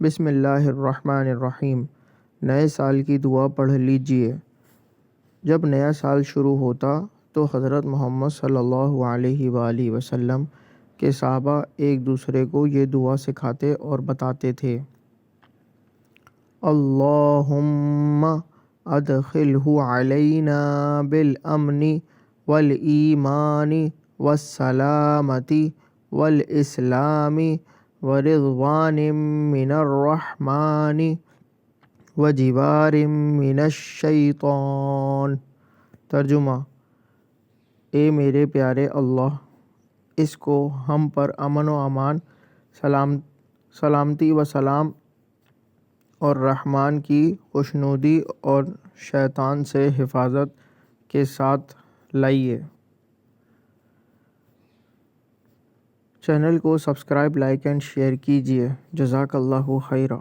بسم اللہ الرحمن الرحیم۔ نئے سال کی دعا پڑھ لیجئے۔ جب نیا سال شروع ہوتا تو حضرت محمد صلی اللہ علیہ وآلہ وسلم کے صحابہ ایک دوسرے کو یہ دعا سکھاتے اور بتاتے تھے۔ اللہم ادخلہ علینا بالامن والایمان والسلامۃ والاسلام ورضوان من الرحمن وجوار من الشیطان۔ ترجمہ: اے میرے پیارے اللہ، اس کو ہم پر امن و امان، سلامتی و سلام اور رحمان کی خوشنودی اور شیطان سے حفاظت کے ساتھ لائیے۔ چینل کو سبسکرائب، لائک اینڈ شیئر کیجیے۔ جزاک اللہ خیرا۔